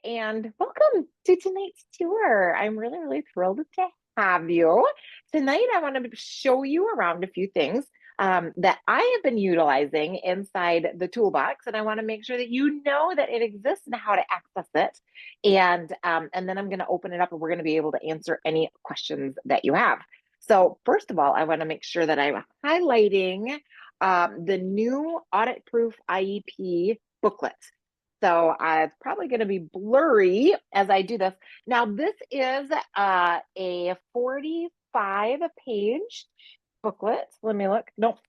and welcome to tonight's tour. I'm really thrilled to have you. Tonight, I want to show you around a few things that I have been utilizing inside the toolbox, and I want to make sure that you know that it exists and how to access it. And then I'm going to open it up, and we're going to be able to answer any questions that you have. So first of all, I want to make sure that I'm highlighting the new Audit-Proof IEP booklet. So it's probably going to be blurry as I do this. Now, this is a 45-page booklet. Let me look. Nope.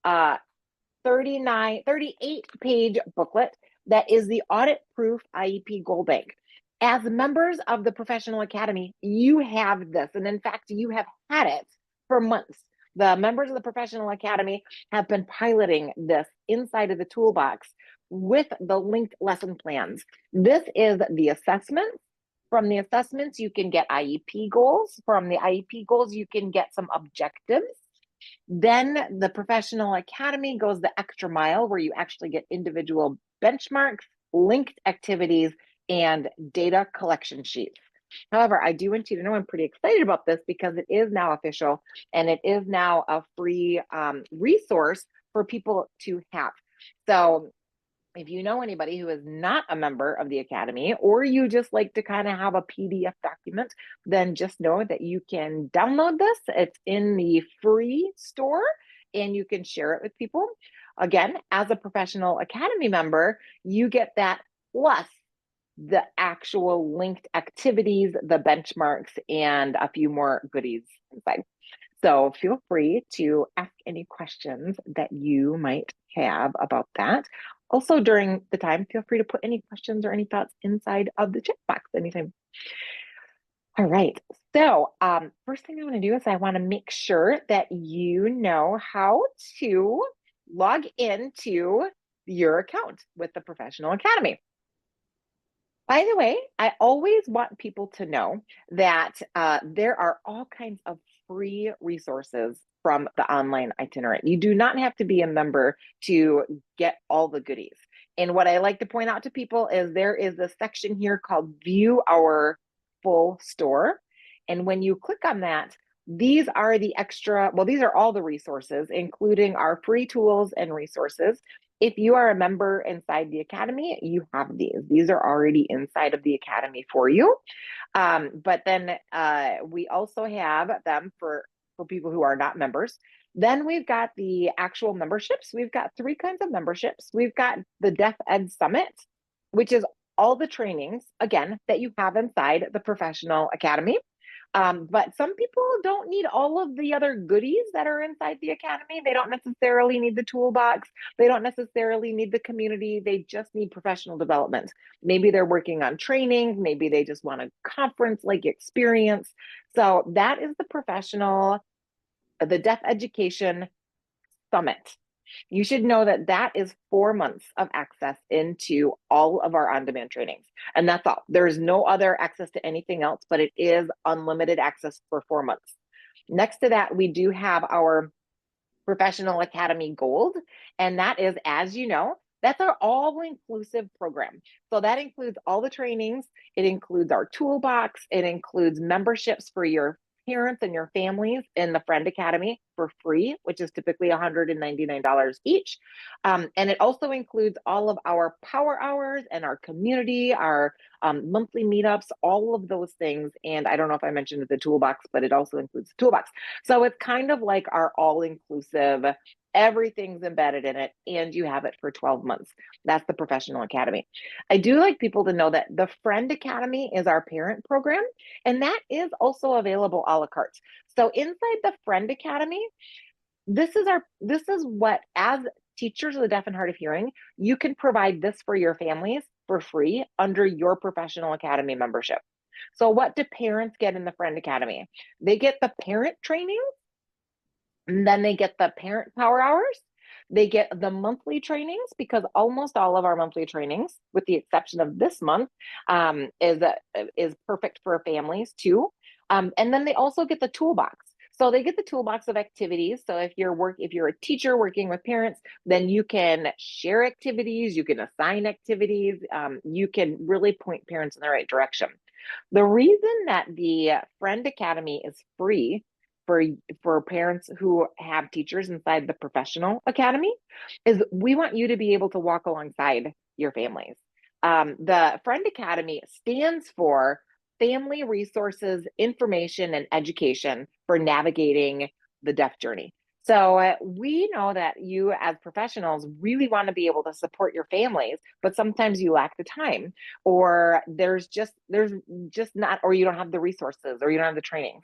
38-page booklet that is the Audit-Proof IEP Goal Bank. As members of the Professional Academy, you have this. And in fact, you have had it for months. The members of the Professional Academy have been piloting this inside of the toolbox with the linked lesson plans. This is the assessments. From the assessments, you can get IEP goals. From the IEP goals, you can get some objectives. Then the Professional Academy goes the extra mile where you actually get individual benchmarks, linked activities, and data collection sheets. However, I do want you to know I'm pretty excited about this because it is now official and it is now a free resource for people to have. So if you know anybody who is not a member of the Academy, or you just like to kind of have a PDF document, then just know that you can download this. It's in the free store and you can share it with people. Again, as a Professional Academy member, you get that plus the actual linked activities, the benchmarks, and a few more goodies inside. So feel free to ask any questions that you might have about that. Also, during the time, feel free to put any questions or any thoughts inside of the chat box anytime. All right. So first thing I want to do is I want to make sure that you know how to log into your account with the Professional Academy. By the way, I always want people to know that there are all kinds of free resources from the Online Itinerant. You do not have to be a member to get all the goodies. And what I like to point out to people is there is a section here called View Our Full Store. And when you click on that, these are the extra, well, these are all the resources, including our free tools and resources. If you are a member inside the Academy, you have these. These are already inside of the Academy for you. But then we also have them for people who are not members. Then we've got the actual memberships. We've got 3 kinds of memberships. We've got the Deaf Ed Summit, which is all the trainings, again, that you have inside the Professional Academy. But some people don't need all of the other goodies that are inside the Academy. They don't necessarily need the toolbox. They don't necessarily need the community. They just need professional development. Maybe they're working on training. Maybe they just want a conference-like experience. So that is the Deaf Education Summit. You should know that that is 4 months of access into all of our on-demand trainings. And that's all. There's no other access to anything else, but it is unlimited access for 4 months. Next to that, we do have our Professional Academy Gold. And that is, as you know, that's our all-inclusive program. So that includes all the trainings. It includes our toolbox. It includes memberships for your parents and your families in the Friend Academy for free, which is typically $199 each. And it also includes all of our power hours and our community, our monthly meetups, all of those things. And I don't know if I mentioned the toolbox, but it also includes the toolbox. So it's kind of like our all-inclusive, everything's embedded in it, and you have it for 12 months. That's the Professional Academy. I do like people to know that the Friend Academy is our parent program, and that is also available a la carte. So inside the Friend Academy, this is what, as teachers of the deaf and hard of hearing, you can provide this for your families for free under your Professional Academy membership. So what do parents get in the Friend Academy? They get the parent training, and then they get the parent power hours. They get the monthly trainings, because almost all of our monthly trainings, with the exception of this month, is perfect for families too. And then they also get the toolbox. So they get the toolbox of activities. So if you're a teacher working with parents, then you can share activities, you can assign activities, you can really point parents in the right direction. The reason that the Friend Academy is free for parents who have teachers inside the Professional Academy is we want you to be able to walk alongside your families. The Friend Academy stands for Family Resources, Information, and Education for Navigating the Deaf Journey. So we know that you as professionals really want to be able to support your families, but sometimes you lack the time, or there's just not, or you don't have the resources, or you don't have the training.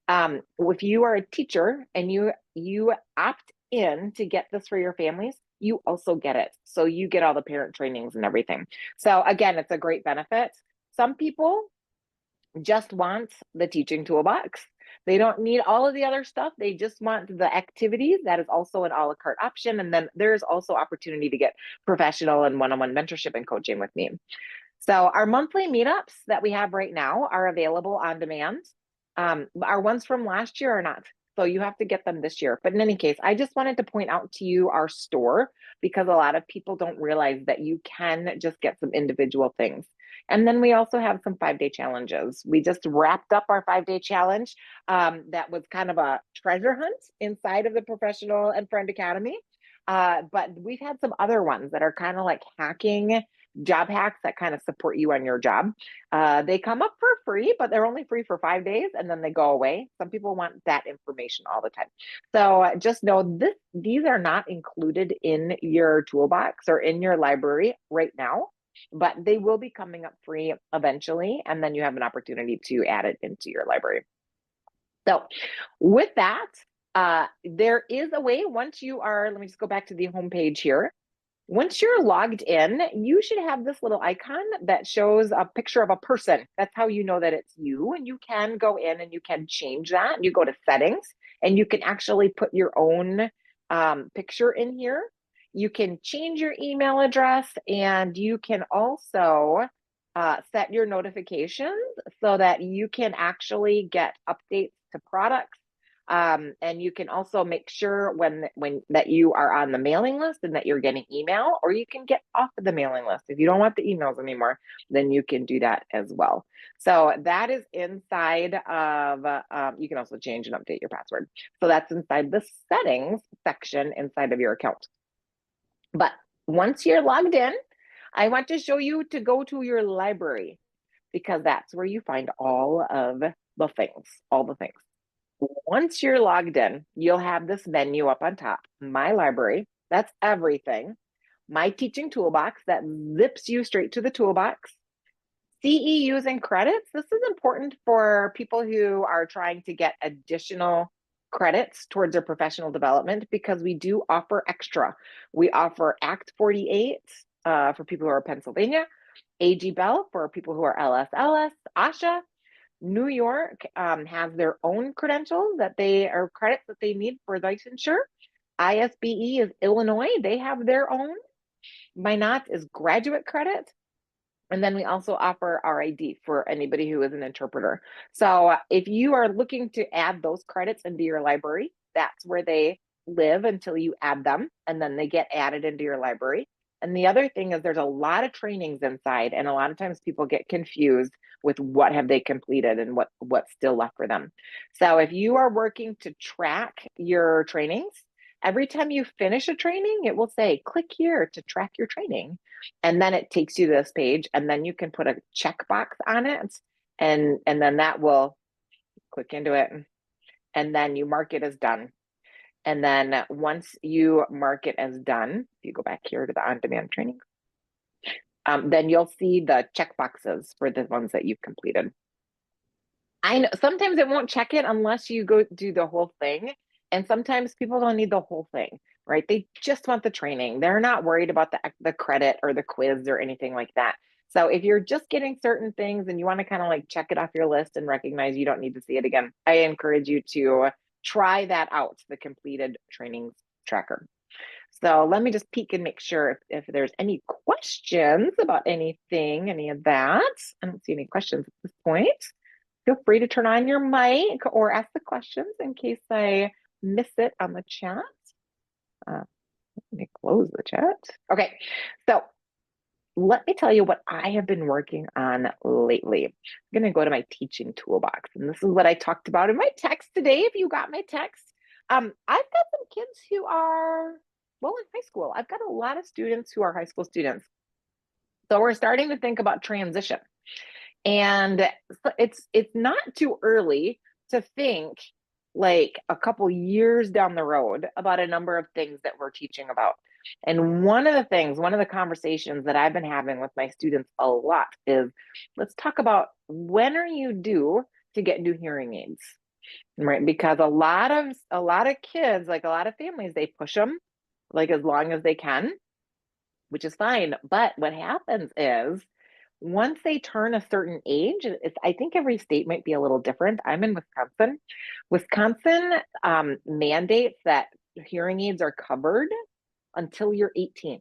If you are a teacher and you opt in to get this for your families, you also get it. So you get all the parent trainings and everything. So again, it's a great benefit. Some people just want the teaching toolbox. They don't need all of the other stuff. They just want the activities. That is also an a la carte option. And then there's also opportunity to get professional and one-on-one mentorship and coaching with me. So our monthly meetups that we have right now are available on demand. Our ones from last year are not. So you have to get them this year. But in any case, I just wanted to point out to you our store, because a lot of people don't realize that you can just get some individual things. And then we also have some 5-day challenges. We just wrapped up our 5-day challenge. That was kind of a treasure hunt inside of the Professional and Friend Academy. But we've had some other ones that are kind of like hacking job hacks that kind of support you on your job. They come up for free, but they're only free for 5 days and then they go away. Some people want that information all the time. So just know these are not included in your toolbox or in your library right now, but they will be coming up free eventually. And then you have an opportunity to add it into your library. So with that, there is a way once you are, let me just go back to the home page here. Once you're logged in, you should have this little icon that shows a picture of a person. That's how you know that it's you. And you can go in and you can change that. You go to settings and you can actually put your own picture in here. You can change your email address, and you can also set your notifications so that you can actually get updates to products. And you can also make sure when that you are on the mailing list and that you're getting email, or you can get off of the mailing list. If you don't want the emails anymore, then you can do that as well. So that is inside of, you can also change and update your password. So that's inside the settings section inside of your account. But once you're logged in, I want to show you to go to your library, because that's where you find all of the things, all the things. Once you're logged in, you'll have this menu up on top, My Library, that's everything. My Teaching Toolbox, that zips you straight to the toolbox. CEUs and credits, this is important for people who are trying to get additional credits towards their professional development, because we do offer extra. We offer Act 48 for people who are Pennsylvania, AG Bell for people who are LSLS, ASHA. New York has their own credentials that they are credits that they need for licensure. ISBE is Illinois. They have their own. Minot is graduate credit. And then we also offer RID for anybody who is an interpreter. So if you are looking to add those credits into your library, that's where they live until you add them, and then they get added into your library. And the other thing is there's a lot of trainings inside, and a lot of times people get confused with what have they completed and what's still left for them. So if you are working to track your trainings, every time you finish a training, it will say, click here to track your training. And then it takes you to this page, and then you can put a checkbox on it, and then that will click into it, and then you mark it as done. And then once you mark it as done, if you go back here to the on-demand training, then you'll see the checkboxes for the ones that you've completed. I know sometimes it won't check it unless you go do the whole thing. And sometimes people don't need the whole thing, right? They just want the training. They're not worried about the credit or the quiz or anything like that. So if you're just getting certain things and you want to kind of like check it off your list and recognize you don't need to see it again, I encourage you to try that out, the completed trainings tracker. So let me just peek and make sure if there's any questions about anything, any of that. I don't see any questions at this point. feel free to turn on your mic or ask the questions in case I miss it on the chat. Let me close the chat. Okay, so let me tell you what I have been working on lately. I'm going to go to my teaching toolbox, and this is what I talked about in my text today. If you got my text, I've got some kids who are, well, in high school. I've got a lot of students who are high school students. So we're starting to think about transition. And it's not too early to think like a couple years down the road about a number of things that we're teaching about. And one of the conversations that I've been having with my students a lot is, let's talk about, when are you due to get new hearing aids? Right? Because a lot of kids, like a lot of families, they push them like as long as they can, which is fine. But what happens is, once they turn a certain age, I think every state might be a little different. I'm in Wisconsin. Wisconsin mandates that hearing aids are covered until you're 18.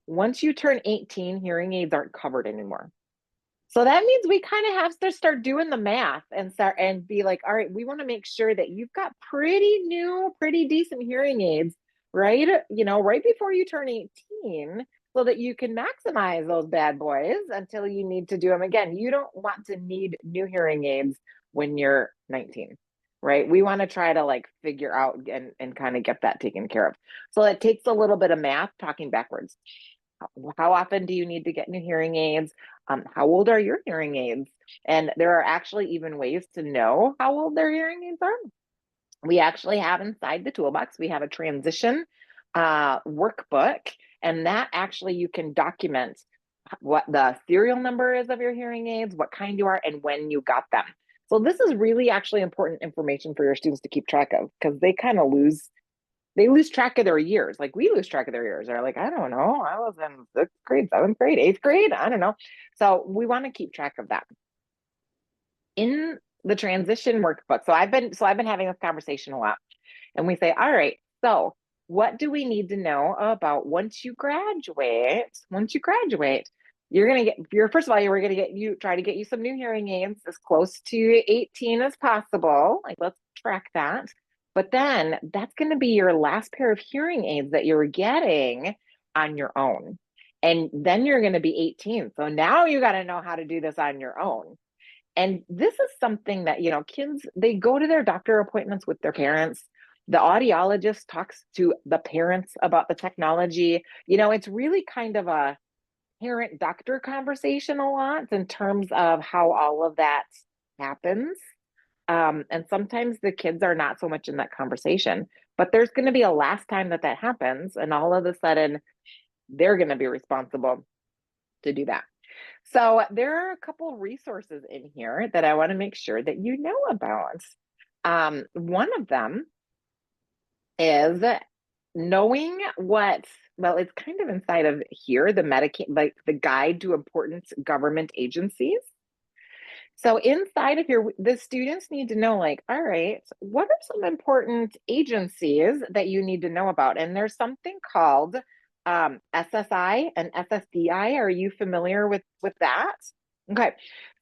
Once you turn 18, hearing aids aren't covered anymore. So that means we kind of have to start doing the math and be like, all right, we want to make sure that you've got pretty new, pretty decent hearing aids, right? Right before you turn 18, so that you can maximize those bad boys until you need to do them again. You don't want to need new hearing aids when you're 19, right? We want to try to like figure out and kind of get that taken care of. So it takes a little bit of math, talking backwards. How often do you need to get new hearing aids? How old are your hearing aids? And there are actually even ways to know how old their hearing aids are. We actually have inside the toolbox, we have a transition workbook, and that actually you can document what the serial number is of your hearing aids, what kind you are, and when you got them. So this is really actually important information for your students to keep track of, because they kind of lose track of their years. Like we lose track of their years. They're like, I don't know. I was in 6th grade, 7th grade, 8th grade. I don't know. So we want to keep track of that. In the transition workbook. So I've been having this conversation a lot, and we say, all right, so what do we need to know about once you graduate? You're going to get first of all, we're going to try to get you some new hearing aids as close to 18 as possible. Like, let's track that. But then that's going to be your last pair of hearing aids that you're getting on your own. And then you're going to be 18. So now you got to know how to do this on your own. And this is something that, kids, they go to their doctor appointments with their parents. The audiologist talks to the parents about the technology. It's really kind of a parent-doctor conversation a lot in terms of how all of that happens. And sometimes the kids are not so much in that conversation, but there's going to be a last time that happens, and all of a sudden they're going to be responsible to do that. So there are a couple of resources in here that I want to make sure that you know about. One of them is knowing it's kind of inside of here, the Medicaid, like the guide to important government agencies. So inside of here, the students need to know, like, all right, what are some important agencies that you need to know about? And there's something called SSI and SSDI. Are you familiar with that? Okay,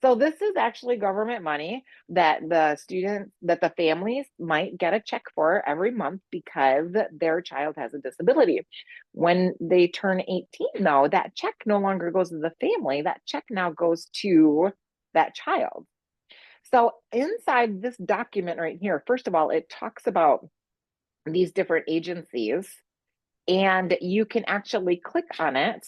so this is actually government money that the families might get a check for every month because their child has a disability. When they turn 18, though, that check no longer goes to the family. That check now goes to that child. So inside this document right here, first of all, it talks about these different agencies, and you can actually click on it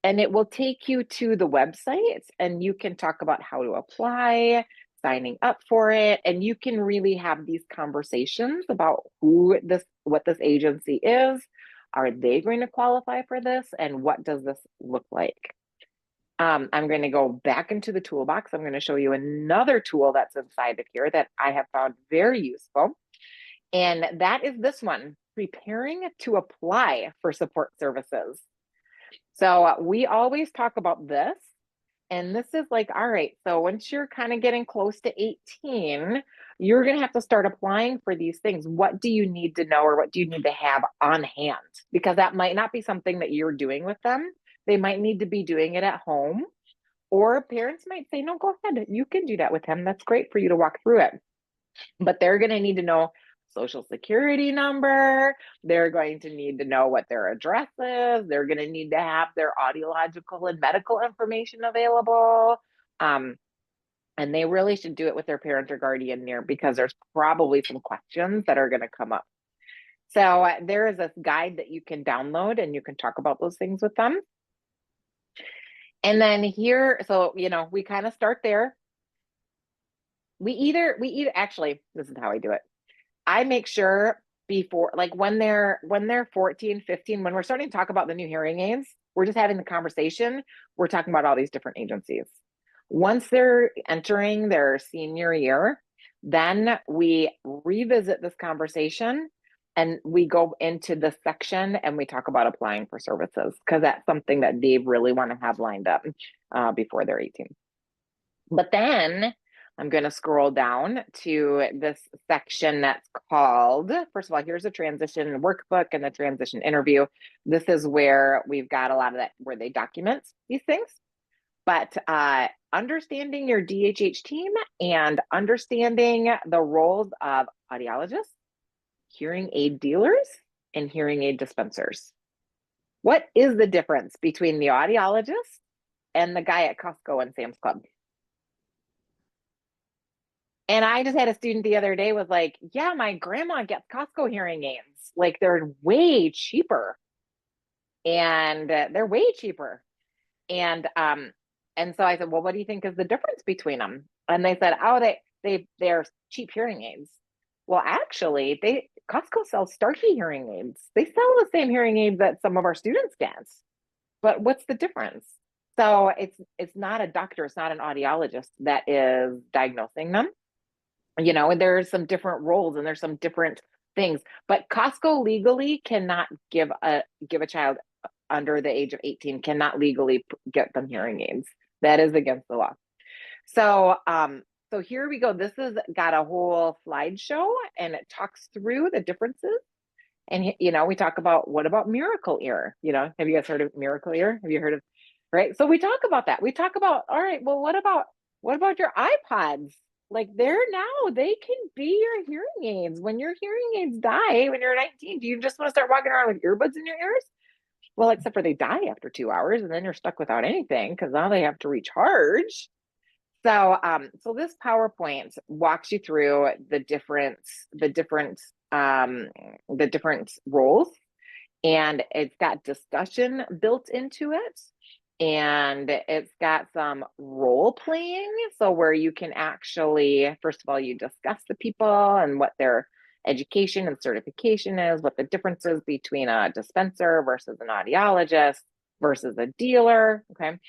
and it will take you to the website, and you can talk about how to apply, signing up for it, and you can really have these conversations about what this agency is. Are they going to qualify for this, and what does this look like? I'm going to go back into the toolbox. I'm going to show you another tool that's inside of here that I have found very useful. And that is this one, preparing to apply for support services. So we always talk about this. And this is like, all right, so once you're kind of getting close to 18, you're going to have to start applying for these things. What do you need to know, or what do you need to have on hand? Because that might not be something that you're doing with them. They might need to be doing it at home, Or parents might say, no, go ahead. You can do that with him. That's great for you to walk through it. But they're going to need to know social security number. They're going to need to know what their address is. They're going to need to have their audiological and medical information available. And they really should do it with their parent or guardian near, because there's probably some questions that are going to come up. So there is this guide that you can download and you can talk about those things with them. And then here, so, you know, we kind of start there. We either actually, this is how I do it. I make sure before, like when they're 14, 15, when we're starting to talk about the new hearing aids, we're just having the conversation. We're talking about all these different agencies. Once they're entering their senior year, then we revisit this conversation and we go into the section and we talk about applying for services, because that's something that they really want to have lined up before they're 18. But then I'm going to scroll down to this section that's called, first of all, here's a transition workbook and the transition interview. This is where we've got a lot of that, where they document these things. But understanding your DHH team and understanding the roles of audiologists, hearing aid dealers, and hearing aid dispensers. What is the difference between the audiologist and the guy at Costco and Sam's Club? And I just had a student the other day was like, yeah, my grandma gets Costco hearing aids. Like, they're way cheaper. And they're way cheaper. And so I said, well, what do you think is the difference between them? And they said, oh, they're cheap hearing aids. Well, actually, Costco sells Starkey hearing aids. They sell the same hearing aids that some of our students get. But what's the difference? So it's not a doctor, it's not an audiologist that is diagnosing them. You know, and there's some different roles and there's some different things. But Costco legally cannot give a child under the age of 18, cannot legally get them hearing aids. That is against the law. So so here we go. This has got a whole slideshow and it talks through the differences. And, you know, we talk about, what about Miracle Ear? You know, have you guys heard of Miracle Ear? Have you heard of, right? So we talk about that. We talk about, all right, well, what about your iPods? Like, they can be your hearing aids. When your hearing aids die, when you're 19, do you just want to start walking around with earbuds in your ears? Well, except for they die after 2 hours and then you're stuck without anything because now they have to recharge. So, so this PowerPoint walks you through the different roles, and it's got discussion built into it, and it's got some role playing. So where you can actually, first of all, you discuss the people and what their education and certification is, what the difference is between a dispenser versus an audiologist versus a dealer. Okay.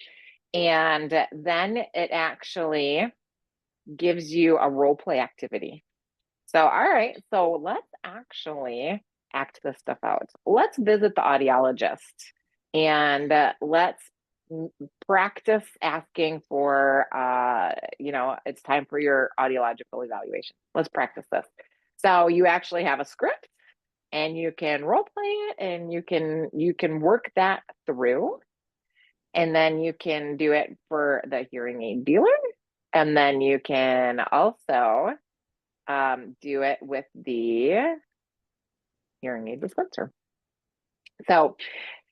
And then it actually gives you a role play activity. So, all right, so let's actually act this stuff out. Let's visit the audiologist and let's practice asking for, you know, it's time for your audiological evaluation. Let's practice this. So you actually have a script and you can role play it and you can work that through. And then you can do it for the hearing aid dealer. And then you can also do it with the hearing aid dispenser. So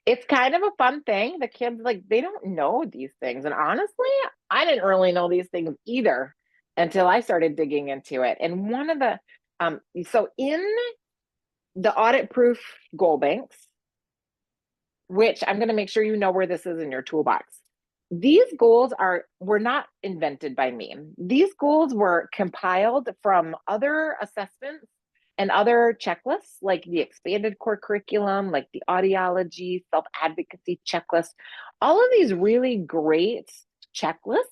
it's kind of a fun thing. The kids, like, they don't know these things. And honestly, I didn't really know these things either until I started digging into it. And one of the, so in the Audit-Proof Goal Banks, which I'm going to make sure you know where this is in your toolbox. These goals were not invented by me. These goals were compiled from other assessments and other checklists, like the expanded core curriculum, like the audiology, self-advocacy checklist, all of these really great checklists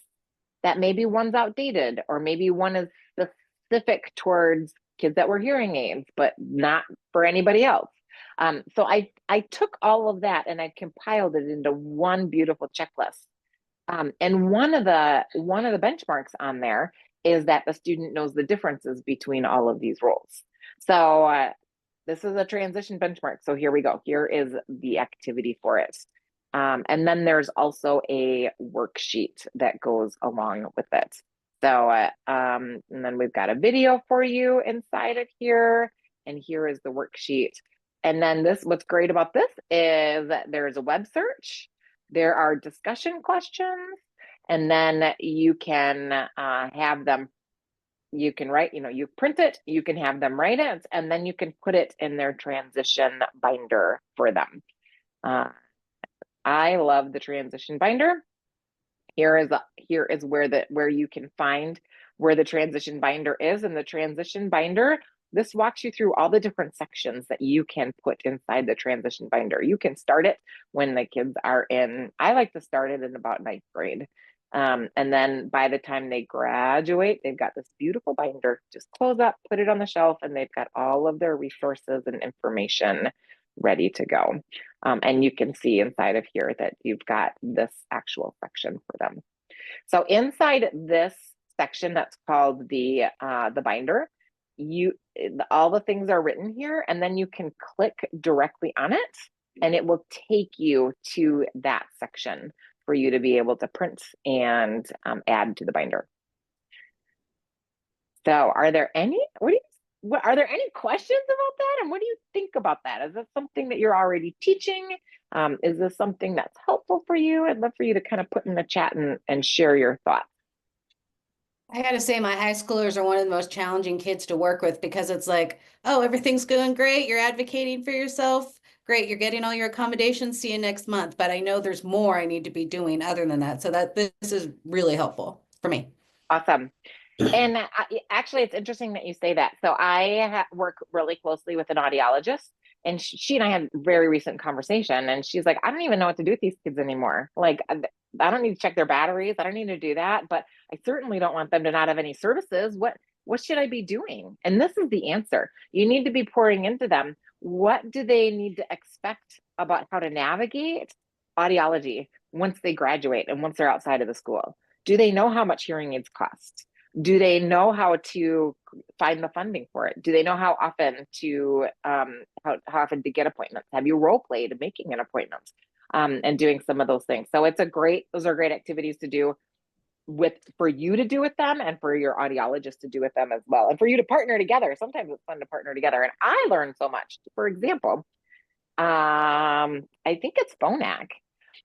that maybe one's outdated, or maybe one is specific towards kids that were hearing aids, but not for anybody else. So I took all of that and I compiled it into one beautiful checklist. And one of the benchmarks on there is that the student knows the differences between all of these roles. So this is a transition benchmark. So here we go. Here is the activity for it. And then there's also a worksheet that goes along with it. So, and then we've got a video for you inside of here, and here is the worksheet. And then what's great about this is that there's a web search, there are discussion questions, and then you can have them, you can write, you print it, you can have them write it, and then you can put it in their transition binder for them. I love the transition binder. Here is where you can find where the transition binder is. And the transition binder, this walks you through all the different sections that you can put inside the transition binder. You can start it when the kids are I like to start it in about 9th grade. And then by the time they graduate, they've got this beautiful binder. Just close up, put it on the shelf, and they've got all of their resources and information ready to go. And you can see inside of here that you've got this actual section for them. So inside this section that's called the binder, all the things are written here, and then you can click directly on it, and it will take you to that section for you to be able to print and add to the binder. So are there any questions about that? And what do you think about that? Is this something that you're already teaching? Is this something that's helpful for you? I'd love for you to kind of put in the chat and share your thoughts. I got to say, my high schoolers are one of the most challenging kids to work with because it's like, oh, everything's going great. You're advocating for yourself. Great. You're getting all your accommodations. See you next month. But I know there's more I need to be doing other than that. So this is really helpful for me. Awesome. And actually, it's interesting that you say that. So I work really closely with an audiologist, and she and I had a very recent conversation, and she's like, I don't even know what to do with these kids anymore. Like, I don't need to check their batteries. I don't need to do that, but I certainly don't want them to not have any services. What should I be doing? And this is the answer. You need to be pouring into them. What do they need to expect about how to navigate audiology once they graduate and once they're outside of the school? Do they know how much hearing aids cost? Do they know how to find the funding for it? Do they know how often to how often to get appointments? Have you role played making an appointment and doing some of those things? So those are great activities to do for you to do with them, and for your audiologist to do with them as well, and for you to partner together. Sometimes it's fun to partner together, and I learned so much. For example, I think it's Phonak.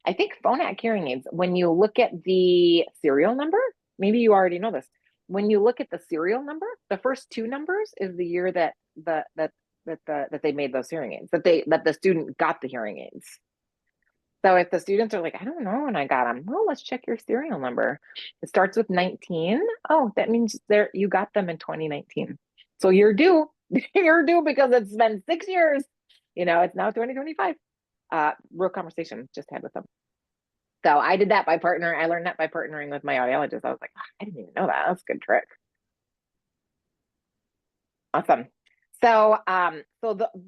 I think Phonak hearing aids, when you look at the serial number, maybe you already know this. When you look at the serial number, the first 2 numbers is the year that they made those hearing aids, that the student got the hearing aids. So if the students are like, I don't know when I got them, well, let's check your serial number. It starts with 19. Oh, that means you got them in 2019. So you're due. You're due because it's been 6 years. It's now 2025. Real conversation just had with them. So I did that I learned that by partnering with my audiologist. I was like, oh, I didn't even know that. That's a good trick. Awesome. So,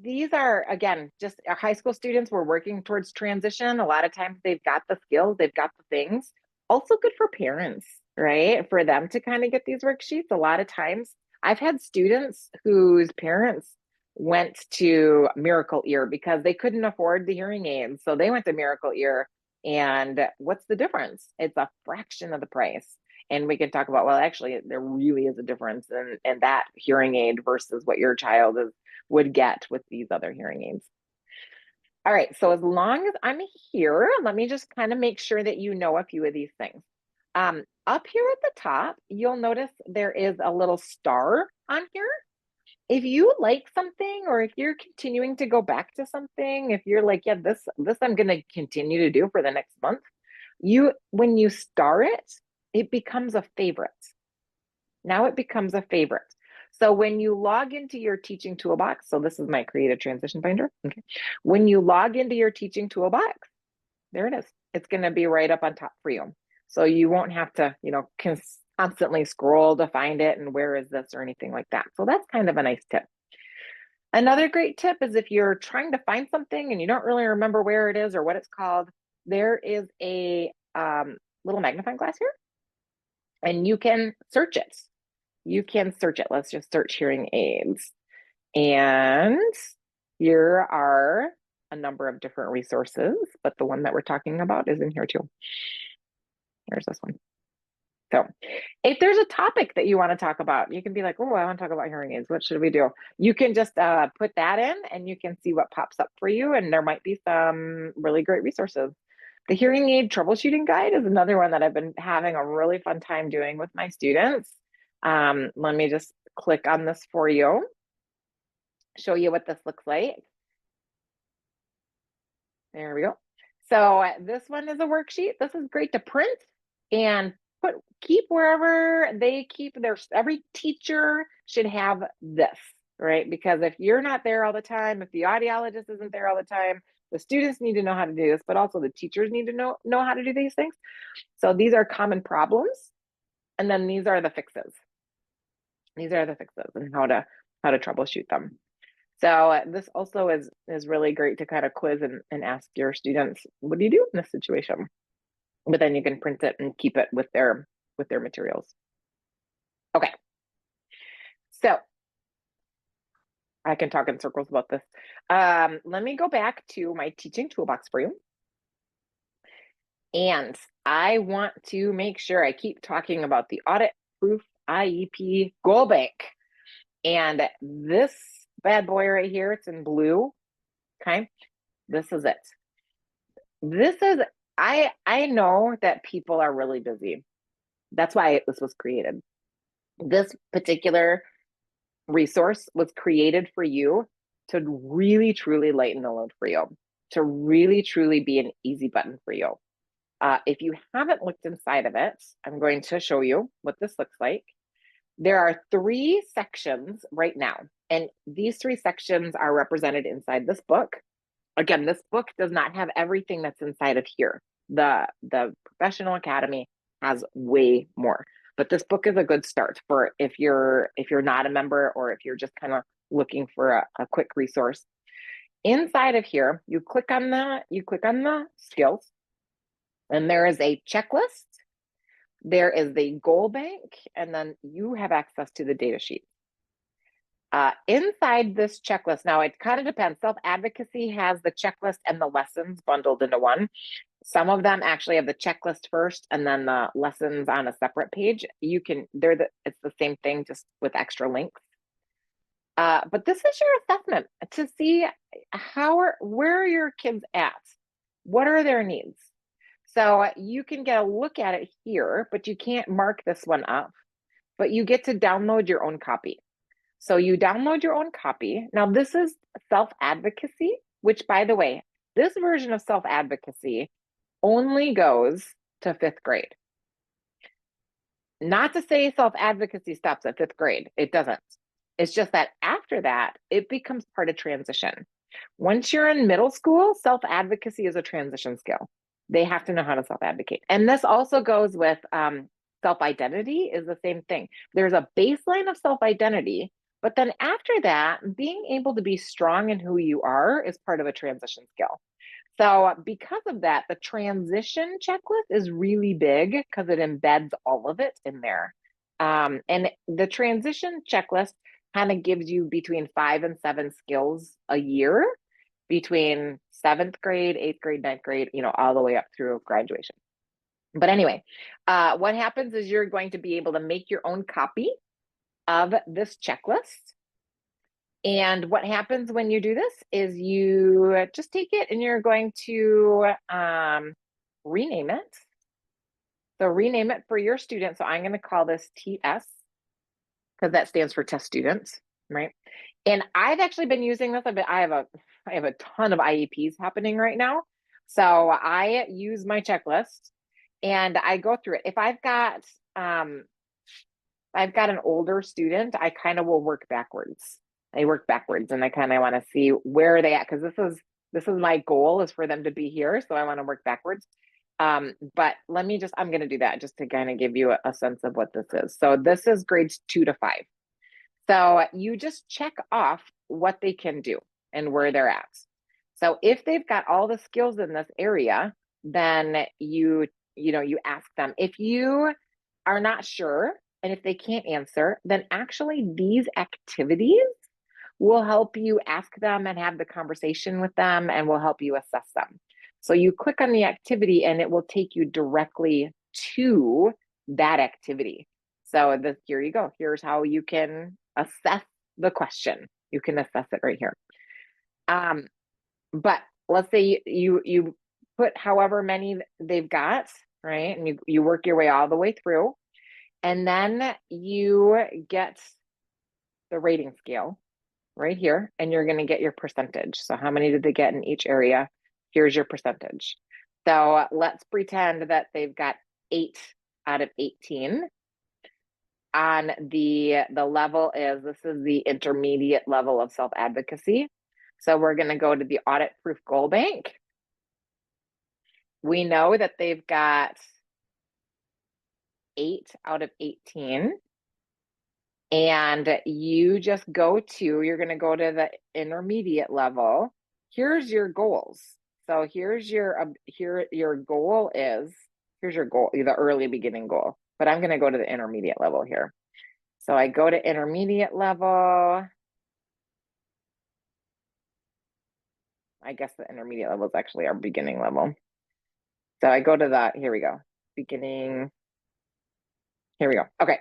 these are, again, just our high school students. We're working towards transition. A lot of times they've got the skills, they've got the things. Also good for parents, right? For them to kind of get these worksheets. A lot of times I've had students whose parents went to Miracle Ear because they couldn't afford the hearing aids. So they went to Miracle Ear. And what's the difference? It's a fraction of the price. And we can talk about, well, actually, there really is a difference in that hearing aid versus what your child would get with these other hearing aids. All right, so as long as I'm here, let me just kind of make sure that you know a few of these things. Up here at the top, you'll notice there is a little star on here. If you like something, or if you're continuing to go back to something, if you're like, yeah, this I'm going to continue to do for the next month, when you star it, it becomes a favorite. Now it becomes a favorite. So when you log into your teaching toolbox, so this is my creative transition binder. Okay. When you log into your teaching toolbox, there it is. It's going to be right up on top for you. So you won't have to, constantly scroll to find it and where is this or anything like that. So that's kind of a nice tip. Another great tip is if you're trying to find something and you don't really remember where it is or what it's called, there is a little magnifying glass here, and you can search it. Let's just search hearing aids. And here are a number of different resources, but the one that we're talking about is in here too. Here's this one. So if there's a topic that you want to talk about, you can be like, oh, I want to talk about hearing aids. What should we do? You can just put that in and you can see what pops up for you. And there might be some really great resources. The hearing aid troubleshooting guide is another one that I've been having a really fun time doing with my students. Let me just click on this for you, show you what this looks like. There we go. So this one is a worksheet. This is great to print and keep wherever they keep their, every teacher should have this, right? Because if you're not there all the time, if the audiologist isn't there all the time, the students need to know how to do this, but also the teachers need to know how to do these things. So these are common problems. And then these are the fixes. These are the fixes and how to troubleshoot them. So this also is really great to kind of quiz and ask your students, what do you do in this situation? But then you can print it and keep it with their materials. Okay. So I can talk in circles about this. Let me go back to my teaching toolbox for you. And I want to make sure I keep talking about the Audit-Proof IEP Goal Bank. And this bad boy right here, it's in blue. Okay. This is it. This is, I know that people are really busy. That's why this was created. This particular resource was created for you to really, truly lighten the load for you, to really, truly be an easy button for you. If you haven't looked inside of it, I'm going to show you what this looks like. There are 3 sections right now, and these 3 sections are represented inside this book. Again, this book does not have everything that's inside of here. The Professional Academy has way more, but this book is a good start for if you're not a member or if you're just kind of looking for a quick resource. Inside of here, you click on the skills, and there is a checklist. There is the goal bank, and then you have access to the data sheet. Inside this checklist, now it kind of depends. Self-advocacy has the checklist and the lessons bundled into one. Some of them actually have the checklist first and then the lessons on a separate page. It's the same thing, just with extra links. But this is your assessment to see where are your kids at? What are their needs? So you can get a look at it here, but you can't mark this one up, but you get to download your own copy. So you download your own copy. Now this is self-advocacy, which, by the way, this version of self-advocacy only goes to 5th grade. Not to say self-advocacy stops at 5th grade. It doesn't. It's just that after that, it becomes part of transition. Once you're in middle school, self-advocacy is a transition skill. They have to know how to self-advocate. And this also goes with self-identity is the same thing. There's a baseline of self-identity, but then after that, being able to be strong in who you are is part of a transition skill. So because of that, the transition checklist is really big because it embeds all of it in there. And the transition checklist kind of gives you between 5 and 7 skills a year between 7th grade, 8th grade, 9th grade, all the way up through graduation. But anyway, what happens is you're going to be able to make your own copy of this checklist. And what happens when you do this is you just take it and you're going to rename it. So rename it for your student. So I'm going to call this TS because that stands for test students, right? And I've actually been using this a bit. I have a ton of IEPs happening right now. So I use my checklist and I go through it. If I've got an older student, I kind of will work backwards. I work backwards and I kind of want to see where are they at, because this is my goal, is for them to be here. So I want to work backwards. But I'm going to do that just to kind of give you a sense of what this is. So this is grades 2 to 5. So you just check off what they can do and where they're at. So if they've got all the skills in this area, then you ask them. If you are not sure and if they can't answer, then actually these activities we'll help you ask them and have the conversation with them, and we'll help you assess them. So you click on the activity and it will take you directly to that activity. So here you go. Here's how you can assess the question. You can assess it right here. But let's say you put however many they've got, right? And you work your way all the way through, and then you get the rating scale right here, and you're going to get your percentage. So how many did they get in each area? Here's your percentage. So let's pretend that they've got 8 out of 18. On the level is, this is the intermediate level of self-advocacy. So we're going to go to the Audit-Proof Goal Bank. We know that they've got 8 out of 18. And you just you're going to go to the intermediate level. Here's your goals. So here's your goal is, here's your goal, the early beginning goal. But I'm going to go to the intermediate level here. So I go to intermediate level. I guess the intermediate level is actually our beginning level. So I go to here we go, beginning. Here we go. Okay,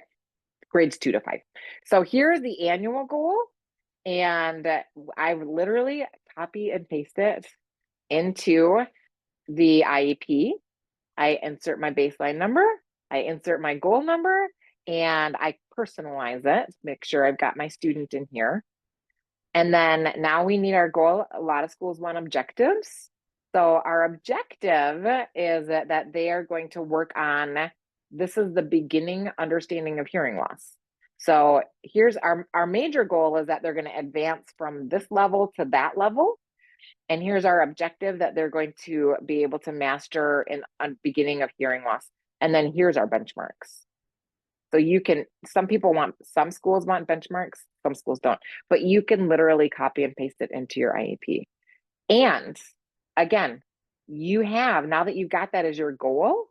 grades 2 to 5. So here's the annual goal. And I literally copy and paste it into the IEP. I insert my baseline number, I insert my goal number, and I personalize it, make sure I've got my student in here. And then now we need our goal. A lot of schools want objectives. So our objective is that they are going to work on, this is the beginning understanding of hearing loss. So here's our major goal is that they're going to advance from this level to that level. And here's our objective, that they're going to be able to master in a beginning of hearing loss. And then here's our benchmarks. So you can, some schools want benchmarks, some schools don't, but you can literally copy and paste it into your IEP. And again, now that you've got that as your goal,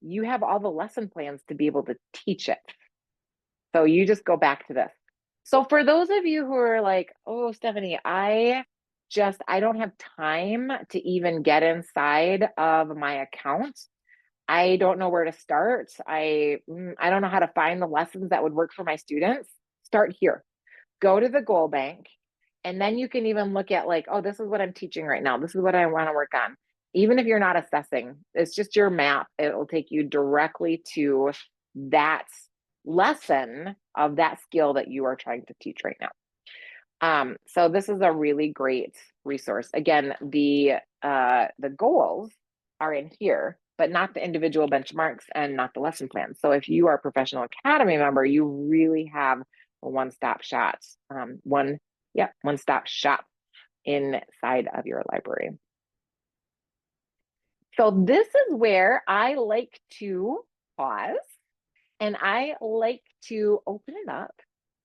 you have all the lesson plans to be able to teach it. So you just go back to this. So for those of you who are like, oh, Stephanie, I don't have time to even get inside of my account. I don't know where to start. I don't know how to find the lessons that would work for my students. Start here. Go to the goal bank. And then you can even look at like, oh, this is what I'm teaching right now. This is what I want to work on. Even if you're not assessing, it's just your map. It will take you directly to that lesson of that skill that you are trying to teach right now. So this is a really great resource. Again, the goals are in here, but not the individual benchmarks and not the lesson plans. So if you are a professional academy member, you really have a one-stop shop, one-stop shop inside of your library. So this is where I like to pause, and I like to open it up,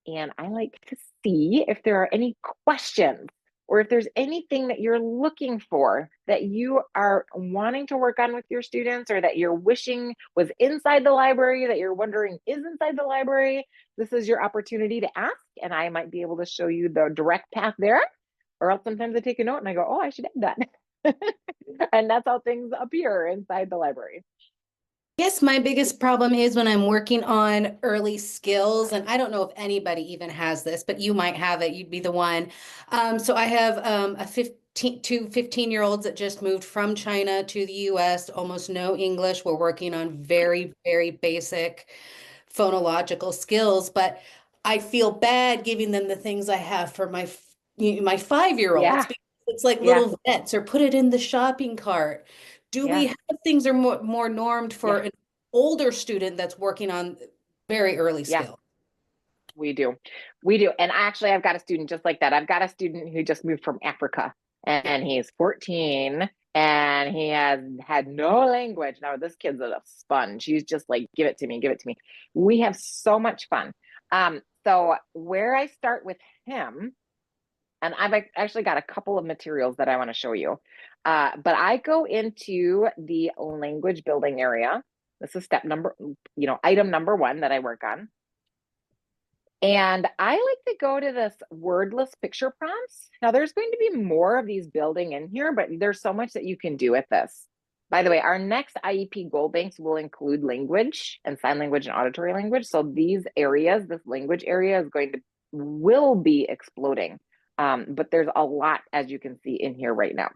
and I like to see if there are any questions, or if there's anything that you're looking for that you are wanting to work on with your students, or that you're wishing was inside the library, that you're wondering is inside the library. This is your opportunity to ask, and I might be able to show you the direct path there. Or else sometimes I take a note and I go, oh, I should add that. And that's how things appear inside the library. Yes, my biggest problem is when I'm working on early skills, and I don't know if anybody even has this, but you might have it. You'd be the one. So I have two 15-year-olds that just moved from China to the US, almost no English. We're working on very, very basic phonological skills, but I feel bad giving them the things I have for my 5-year-olds. Yeah. It's like Yeah. little vets, or put it in the shopping cart. Do we Yeah. have things are more normed for Yeah. an older student that's working on very early Yeah. skill? We do. We do. And actually, I've got a student just like that. I've got a student who just moved from Africa, and he's 14, and he has had no language. Now, this kid's a sponge. He's just like, give it to me, give it to me. We have so much fun. So where I start with him, and I've actually got a couple of materials that I want to show you. But I go into the language building area. This is item number 1 that I work on. And I like to go to this wordless picture prompts. Now there's going to be more of these building in here, but there's so much that you can do with this. By the way, our next IEP goal banks will include language and sign language and auditory language. So these areas, this language area will be exploding. But there's a lot, as you can see in here right now.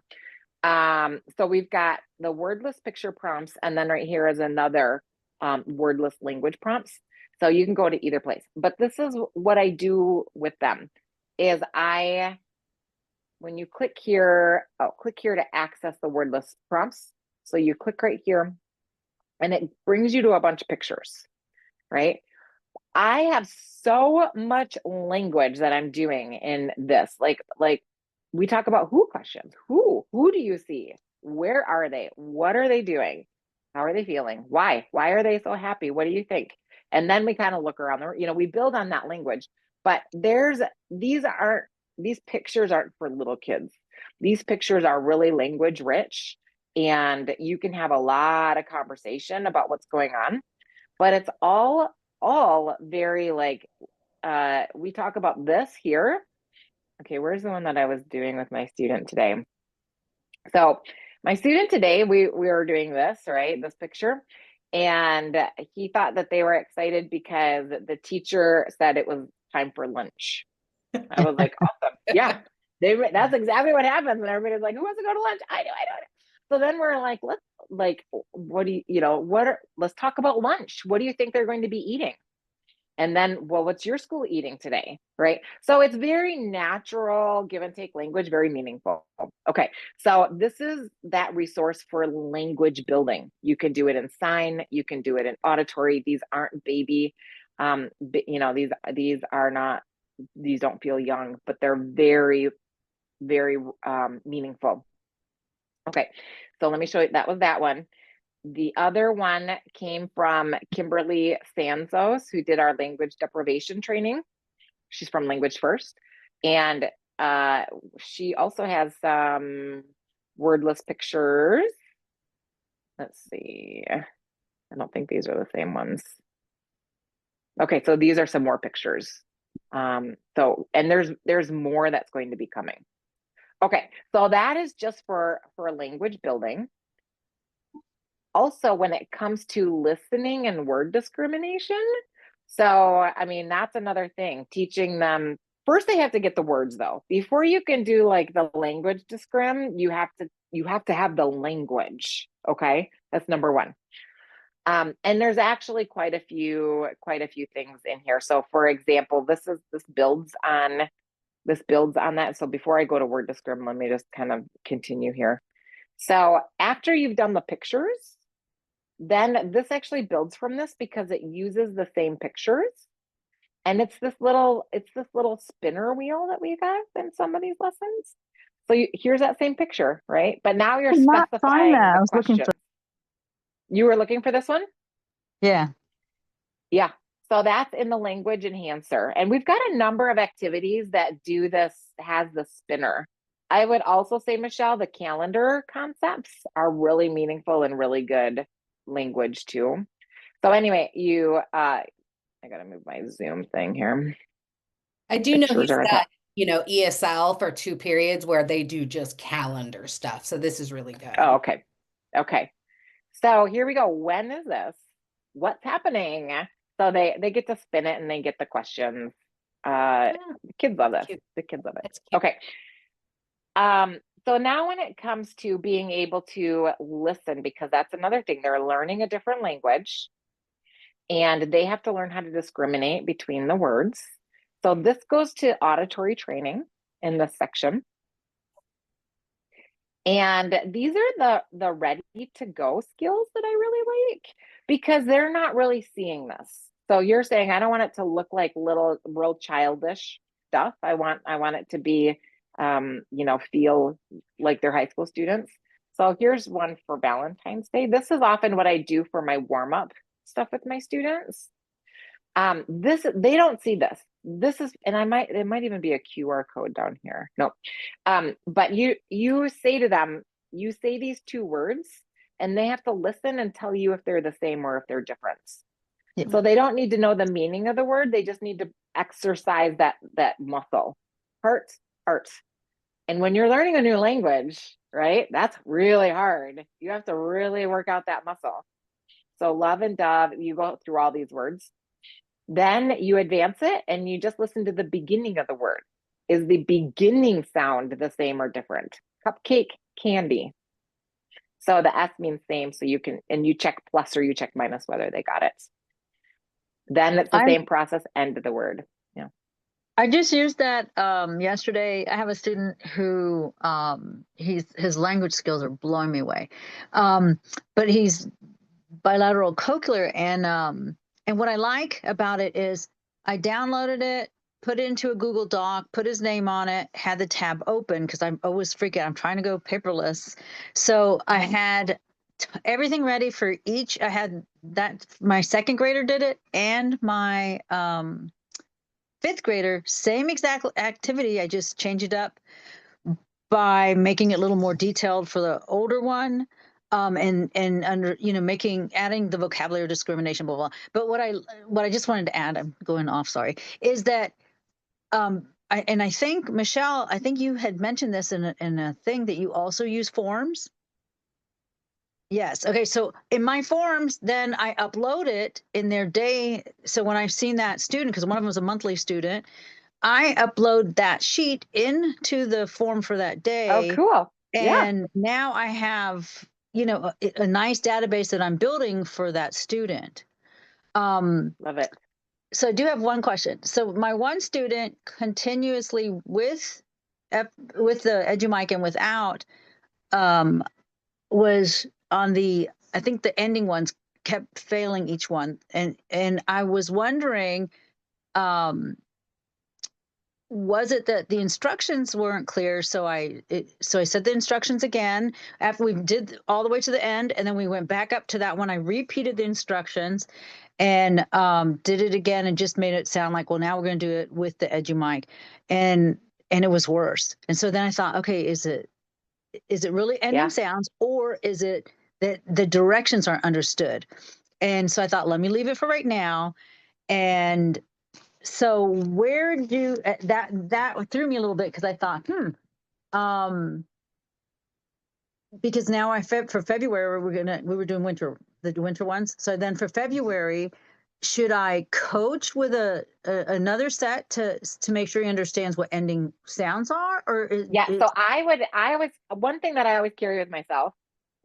So we've got the wordless picture prompts, and then right here is another wordless language prompts. So you can go to either place. But this is what I do with them is when you click here, click here to access the wordless prompts. So you click right here and it brings you to a bunch of pictures, right? I have so much language that I'm doing in this. Like we talk about who questions. Who do you see? Where are they? What are they doing? How are they feeling? Why are they so happy? What do you think? And then we kind of look around there, we build on that language, but these pictures aren't for little kids. These pictures are really language rich, and you can have a lot of conversation about what's going on, but it's all very like, we talk about this here. Okay, where's the one that I was doing with my student today? So my student today, we were doing this, right? This picture. And he thought that they were excited because the teacher said it was time for lunch. I was like, awesome. Yeah, that's exactly what happens. And everybody's like, who wants to go to lunch? I do. So then we're like, let's talk about lunch. What do you think they're going to be eating? And then, well, what's your school eating today? Right. So it's very natural, give and take language, very meaningful. Okay. So this is that resource for language building. You can do it in sign, you can do it in auditory. These aren't baby, these are not, these don't feel young, but they're very, very meaningful. Okay. So let me show you, that was that one. The other one came from Kimberly Sanzos, who did our language deprivation training. She's from Language First. And she also has some wordless pictures. Let's see. I don't think these are the same ones. Okay, so these are some more pictures. And there's more that's going to be coming. Okay, so that is just for language building. Also, when it comes to listening and word discrimination, so I mean, that's another thing, teaching them. First, they have to get the words though. Before you can do like the language discrim, you have to have the language. Okay, that's number one. And there's actually quite a few things in here. So for example, this builds on that. So before I go to word discrim, let me just kind of continue here. So after you've done the pictures, then this actually builds from this because it uses the same pictures. And it's this little spinner wheel that we got in some of these lessons. So here's that same picture, right? But now you're Not find specifying that. I the was looking question. for. You were looking for this one? Yeah. Yeah. So that's in the language enhancer. And we've got a number of activities that do this, has the spinner. I would also say, Michelle, the calendar concepts are really meaningful and really good language too. So anyway, I gotta move my Zoom thing here. I do know Pictures he's are got, ESL for 2 periods where they do just calendar stuff. So this is really good. Oh, okay. Okay. So here we go. When is this? What's happening? So they get to spin it and they get the questions. The kids love this. The kids love it. Okay. So now when it comes to being able to listen, because that's another thing, they're learning a different language and they have to learn how to discriminate between the words. So this goes to auditory training in this section. And these are the ready to go skills that I really like because they're not really seeing this. So you're saying, I don't want it to look like real childish stuff. I want it to be, feel like they're high school students. So here's one for Valentine's Day. This is often what I do for my warm up stuff with my students. They don't see this. This is, and it might even be a QR code down here. No. But you say to them, you say these 2 words and they have to listen and tell you if they're the same or if they're different. So they don't need to know the meaning of the word. They just need to exercise that muscle. Heart, heart. And when you're learning a new language, right, that's really hard. You have to really work out that muscle. So love and dove, you go through all these words. Then you advance it and you just listen to the beginning of the word. Is the beginning sound the same or different? Cupcake, candy. So the S means same. So you can, and you check plus or you check minus whether they got it. Then it's the same process, end of the word. Yeah. I just used that yesterday. I have a student who his language skills are blowing me away. But he's bilateral cochlear, and what I like about it is I downloaded it, put it into a Google Doc, put his name on it, had the tab open because I'm always freaking. I'm trying to go paperless. So I had everything ready for each. I had that my second grader did it and my fifth grader, same exact activity. I just changed it up by making it a little more detailed for the older one. And under, adding the vocabulary discrimination, blah, blah. But what I just wanted to add, I'm going off, sorry, is that I think, Michelle, I think you had mentioned this in a thing that you also use forms. Yes. Okay. So in my forms, then I upload it in their day. So when I've seen that student, because one of them was a monthly student, I upload that sheet into the form for that Oh, day. cool. Yeah. And now I have, a nice database that I'm building for that student. Love it. So I do have one question. So my one student continuously with the EduMic and without was on I think the ending ones kept failing each one. And I was wondering, was it that the instructions weren't clear? So I said the instructions again after we did all the way to the end, and then we went back up to that one. I repeated the instructions and did it again and just made it sound like, well, now we're going to do it with the EduMic, and it was worse. And so then I thought, okay, is it really ending sounds, or is it that the directions aren't understood? And so I thought, let me leave it for right now. And so where do that threw me a little bit, because I thought, because now for February we were doing the winter ones. So then for February, should I coach with another set to make sure he understands what ending sounds are, or so I always, one thing that I always carry with myself,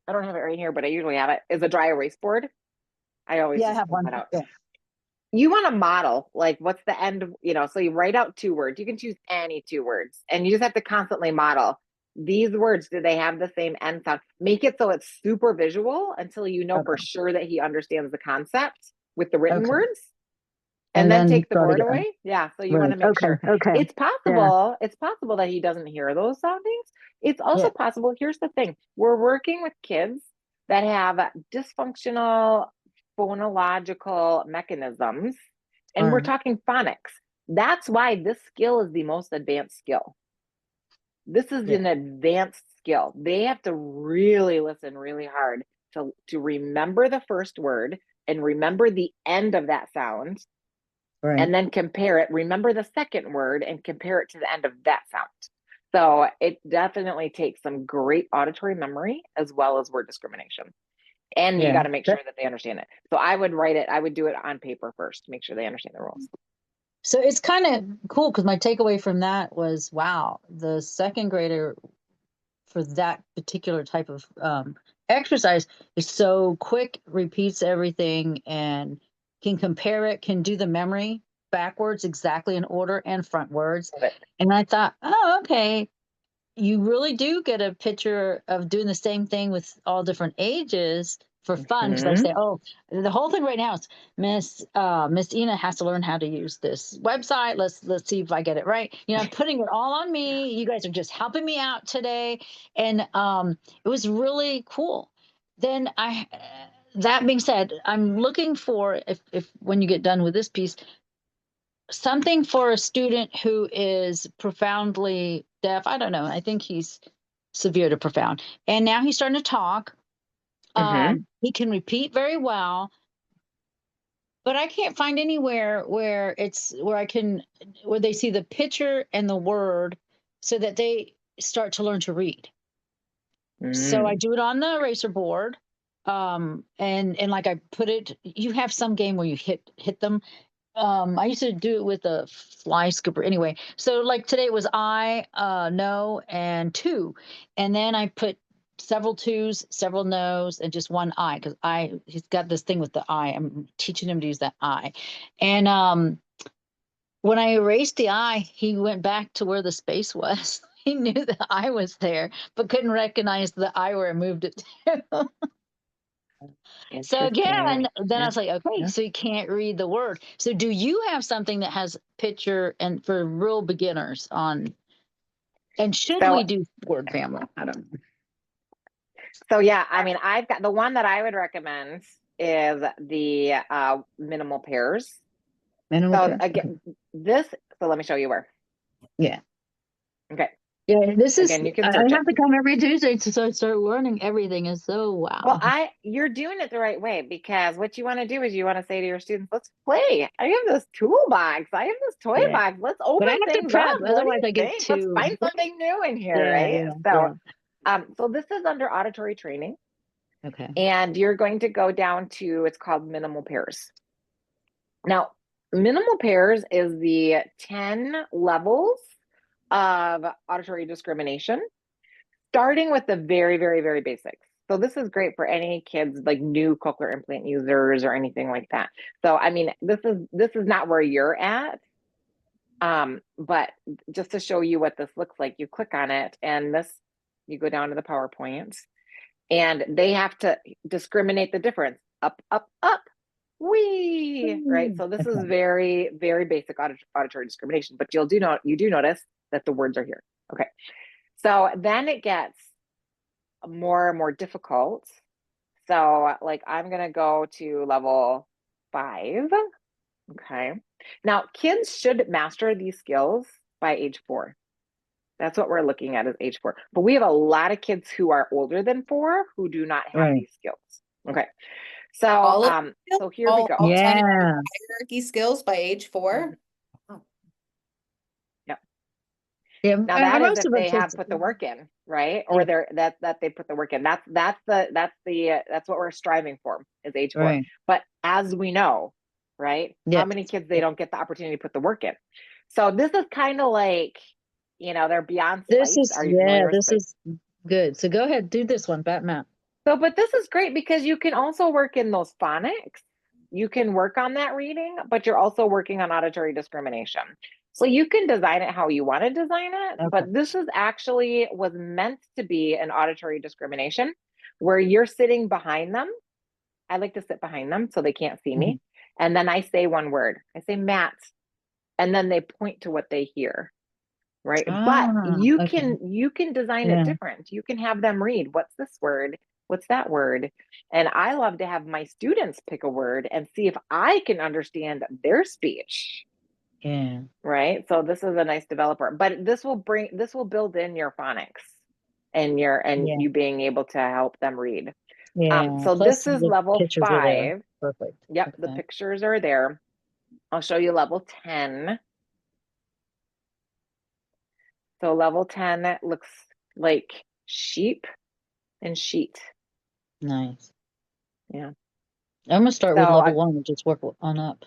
I don't have it right here, but I usually have it, is a dry erase board. I always I have pull one. that out. Yeah. You want to model, like, what's the end, so you write out 2 words. You can choose any 2 words, and you just have to constantly model these words. Do they have the same end sound? Make it so it's super visual until you know for sure that he understands the concept with the written words. And then take the board away. Yeah. So you want to make sure. Okay. It's possible. It's possible that he doesn't hear those soundings. It's also possible. Here's the thing. We're working with kids that have dysfunctional phonological mechanisms, and we're talking phonics. That's why this skill is the most advanced skill. This is an advanced skill. They have to really listen really hard to remember the first word and remember the end of that sound. Right. And then compare it, remember the second word and compare it to the end of that sound. So it definitely takes some great auditory memory as well as word discrimination. And you got to make sure that they understand it. So I would do it on paper first to make sure they understand the rules. So it's kind of cool, because my takeaway from that was, wow, the second grader for that particular type of exercise is so quick, repeats everything, and can compare it, can do the memory backwards exactly in order and frontwards. And I thought, oh, okay, you really do get a picture of doing the same thing with all different ages for fun. Because I say, oh, the whole thing right now is Miss Ina has to learn how to use this website. Let's see if I get it right. I'm putting it all on me. You guys are just helping me out today, and it was really cool. Then that being said, I'm looking for, if when you get done with this piece, something for a student who is profoundly deaf. I don't know. I think he's severe to profound. And now he's starting to talk. He can repeat very well, but I can't find anywhere where where they see the picture and the word so that they start to learn to read. So I do it on the eraser board. And like I put it, you have some game where you hit them. I used to do it with a fly scooper anyway. So like today it was I, no, and two. And then I put several twos, several no's, and just one I, because he's got this thing with the I. I'm teaching him to use that I. And when I erased the I, he went back to where the space was. He knew the I was there, but couldn't recognize the I where I moved it to. So again, then I was like, okay, so you can't read the word. So do you have something that has picture and for real beginners on, and should we do word family? I don't know. So yeah, I mean, I've got the one that I would recommend is the minimal pairs. Minimal pairs. Again, so let me show you where. Yeah. Okay. Yeah, this is, Again, you can I search have it. to come every Tuesday to start learning everything. Is so wow. Well, you're doing it the right way, because what you want to do is you want to say to your students, let's play. I have this toolbox. I have this toy box. Let's open I have to things prep, up. What do otherwise you I get think? Let's too. find something new in here, right? So this is under auditory training. Okay. And you're going to go down to, it's called minimal pairs. Now, minimal pairs is the 10 levels of auditory discrimination, starting with the very, very, very basics. So this is great for any kids like new cochlear implant users or anything like that. So I mean, this is not where you're at, but just to show you what this looks like, you click on it, and you go down to the PowerPoint, and they have to discriminate the difference. Up, up, up, wee, right? So this is very, very basic auditory discrimination, but you do notice that the words are here. Okay. So then it gets more and more difficult. So like I'm going to go to level 5. Okay. Now kids should master these skills by age 4. That's what we're looking at, is age 4. But we have a lot of kids who are older than 4 who do not have these skills. Okay. So so here we go. All 10 hierarchy skills by age 4. Yeah. Now that is if they have put the work in, right? Or that they put the work in. That's what we're striving for, is age 4. Right. But as we know, right? How many kids they don't get the opportunity to put the work in? So this is kind of like, they're beyond spice. Are you familiar with spice? Is good. So go ahead, do this one, Batman. So, but this is great because you can also work in those phonics. You can work on that reading, but you're also working on auditory discrimination. So you can design it how you want to design it, but this was meant to be an auditory discrimination where you're sitting behind them. I like to sit behind them so they can't see me. And then I say one word. I say Matt, and then they point to what they hear. Right. But you can design it different. You can have them read, what's this word? What's that word? And I love to have my students pick a word and see if I can understand their speech. Yeah. Right. So this is a nice developer, but this will build in your phonics and you being able to help them read. Yeah. So Plus this is level 5. Perfect. Yep. The pictures are there. I'll show you level 10. So level 10 looks like sheep and sheet. Nice. Yeah. I'm gonna start with level 1 and just work on up.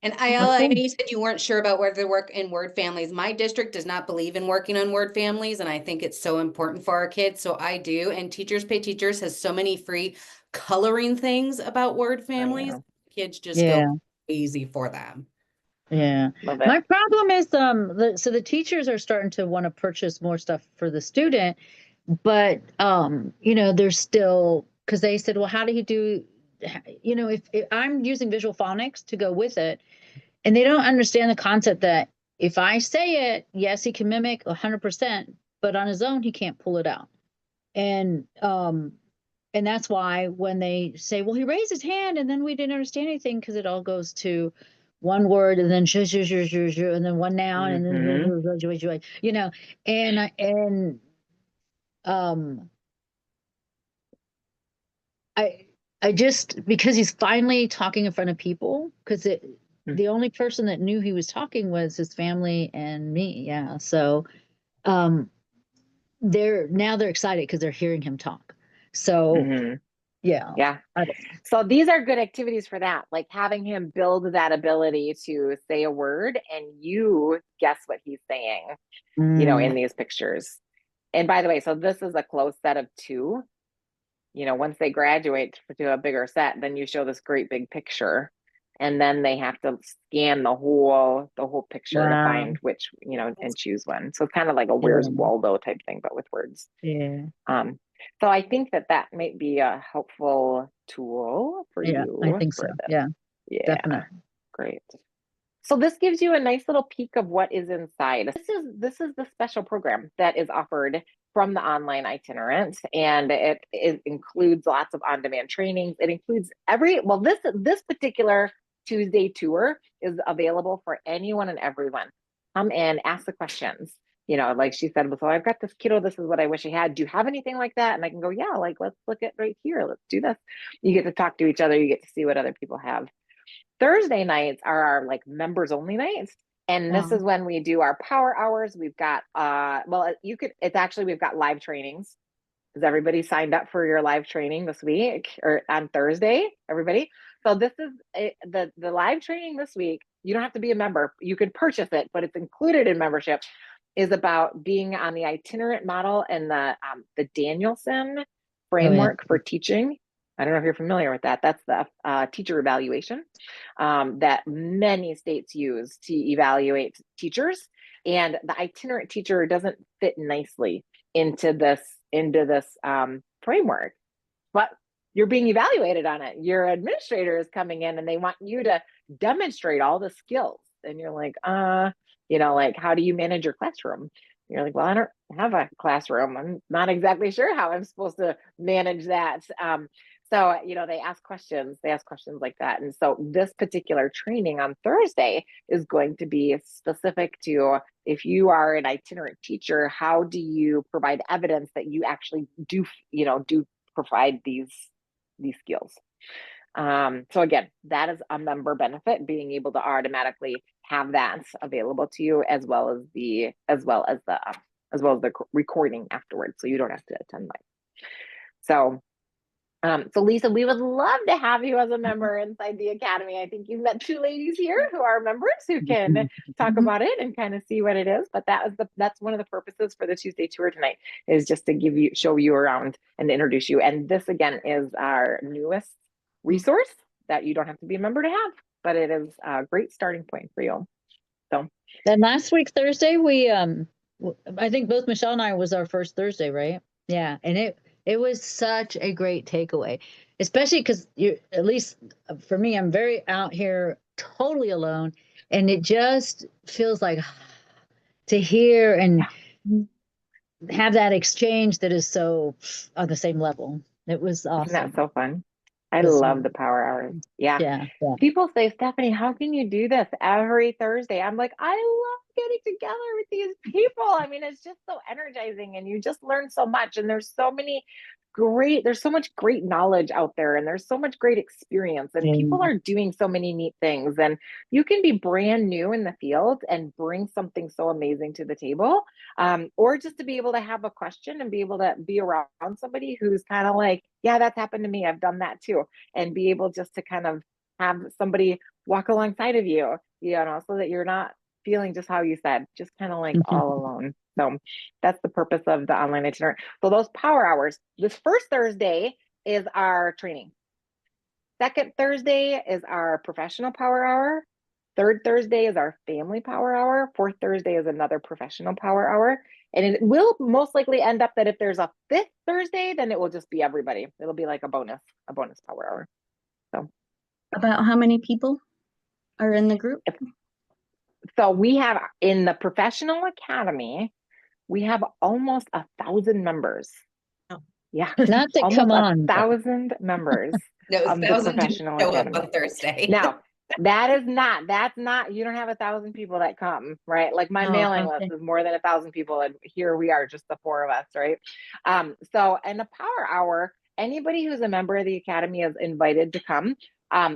And Ayala, I know you said you weren't sure about whether to work in word families. My district does not believe in working on word families, and I think it's so important for our kids. So I do. And Teachers Pay Teachers has so many free coloring things about word families. Kids just go easy for them. Yeah. My problem is so the teachers are starting to want to purchase more stuff for the student, but they're still, because they said, well, how do you do, if I'm using visual phonics to go with it, and they don't understand the concept that if I say it, yes, he can mimic 100%, but on his own he can't pull it out. And that's why when they say, well, he raised his hand and then we didn't understand anything, because it all goes to one word and then and then one noun and then I just, because he's finally talking in front of people, because Mm. the only person that knew he was talking was his family and me. Yeah. So um they're excited because they're hearing him talk. So Mhm. yeah. Yeah. I don't- So these are good activities for that, like having him build that ability to say a word and you guess what he's saying, in these pictures. And by the way, so this is a closed set of 2. Once they graduate to a bigger set, then you show this great big picture. And then they have to scan the whole picture to Wow. find which, and choose one. So it's kind of like a Yeah. Where's Waldo type thing, but with words. Yeah. Um, so I think that might be a helpful tool for Yeah. you I think so. for this. Yeah. Yeah, Definitely. great. So this gives you a nice little peek of what is inside. This is the special program that is offered from the Online Itinerant, and it includes lots of on-demand trainings. It includes this particular Tuesday tour is available for anyone and everyone. Come in, ask the questions. Like she said, so I've got this kiddo, this is what I wish I had. Do you have anything like that? And I can go, yeah, like let's look at right here. Let's do this. You get to talk to each other, you get to see what other people have. Thursday nights are our like members only nights. And this is when we do our power hours. We've got we've got live trainings. Is everybody signed up for your live training this week or on Thursday? Everybody. So this is the live training this week. You don't have to be a member. You can purchase it, but it's included in membership. Is about being on the itinerant model and the Danielson framework for teaching. I don't know if you're familiar with that. That's the teacher evaluation that many states use to evaluate teachers. And the itinerant teacher doesn't fit nicely into this framework, but you're being evaluated on it. Your administrator is coming in and they want you to demonstrate all the skills. And you're like, like, how do you manage your classroom? You're like, well, I don't have a classroom. I'm not exactly sure how I'm supposed to manage that. So, they ask questions like that. And so this particular training on Thursday is going to be specific to if you are an itinerant teacher, how do you provide evidence that you actually do provide these skills? So again, that is a member benefit, being able to automatically have that available to you as well as the recording afterwards, so you don't have to attend live. So Lisa, we would love to have you as a member inside the Academy. I think you've met 2 ladies here who are members who can talk about it and kind of see what it is. But that's one of the purposes for the Tuesday tour tonight, is just to show you around and introduce you. And this again is our newest resource that you don't have to be a member to have, but it is a great starting point for you. So then last week, Thursday, I think both Michelle and I was our first Thursday, right? Yeah. And it was such a great takeaway, especially because at least for me, I'm very out here totally alone. And it just feels like to hear and have that exchange that is so on the same level. It was awesome. Isn't that so fun? I love the power hours. Yeah. People say, Stephanie, how can you do this every Thursday? I'm like, I love getting together with these people. I mean, it's just so energizing and you just learn so much. And there's so much great knowledge out there, and there's so much great experience, and people are doing so many neat things. And you can be brand new in the field and bring something so amazing to the table. Or just to be able to have a question and be able to be around somebody who's kind of like, yeah, that's happened to me. I've done that too. And be able just to kind of have somebody walk alongside of you, so that you're not feeling just how you said, just kind of like all alone. So that's the purpose of the Online Itinerant. So those power hours, this first Thursday is our training. Second Thursday is our professional power hour. Third Thursday is our family power hour. Fourth Thursday is another professional power hour. And it will most likely end up that if there's a fifth Thursday, then it will just be everybody. It'll be like a bonus power hour. So about how many people are in the group? So we have in the professional academy, we have almost 1,000 members. Oh. Yeah, not to come on 1,000 members. No, of the 1,000 professional didn't show up academy. on Thursday. Now, that's not, you don't have 1,000 people that come, right? Like my mailing list is more than 1,000 people, and here we are, just the 4 of us, right? So, and the power hour, anybody who's a member of the Academy is invited to come.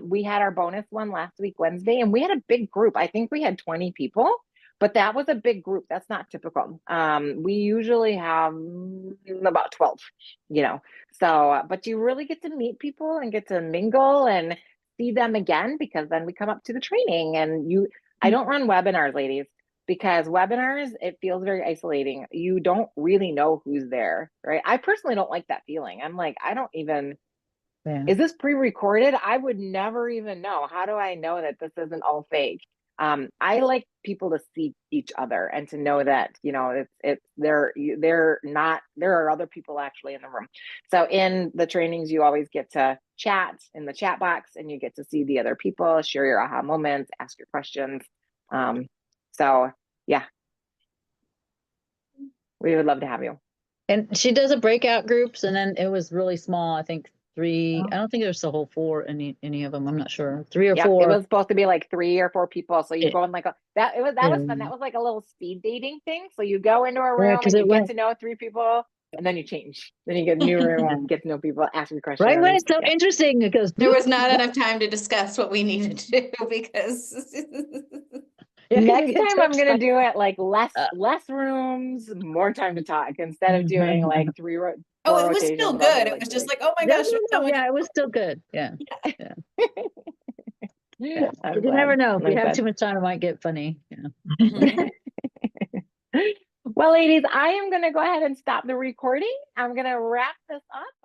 We had our bonus one last week, Wednesday, and we had a big group. I think we had 20 people, but that was a big group. That's not typical. We usually have about 12, so, but you really get to meet people and get to mingle and see them again, because then we come up to the training and I don't run webinars, ladies, because webinars, it feels very isolating. You don't really know who's there, right? I personally don't like that feeling. I'm like, I don't even, is this pre-recorded? I would never even know. How do I know that this isn't all fake? I like people to see each other and to know that, they're not, there are other people actually in the room. So in the trainings, you always get to chat in the chat box, and you get to see the other people, share your aha moments, ask your questions. So yeah, we would love to have you. And she does a breakout groups, and then it was really small. I think 3. I don't think there's the whole 4 any of them. I'm not sure. 3 or 4. It was supposed to be like 3 or 4 people. So you go in like that was fun. That was like a little speed dating thing. So you go into a room and you get to know 3 people, and then you change. Then you get a new room, get to know people, ask your questions. Right when it's so interesting, it goes. There was not enough time to discuss what we needed to do because Next time I'm gonna do it like less rooms, more time to talk, instead of doing like 3 oh, it was still good. It was just like, oh my gosh, yeah, it was still good. Yeah. Yeah. You never know. If you have too much time, it might get funny. Well, ladies, I am going to go ahead and stop the recording. I'm going to wrap this up,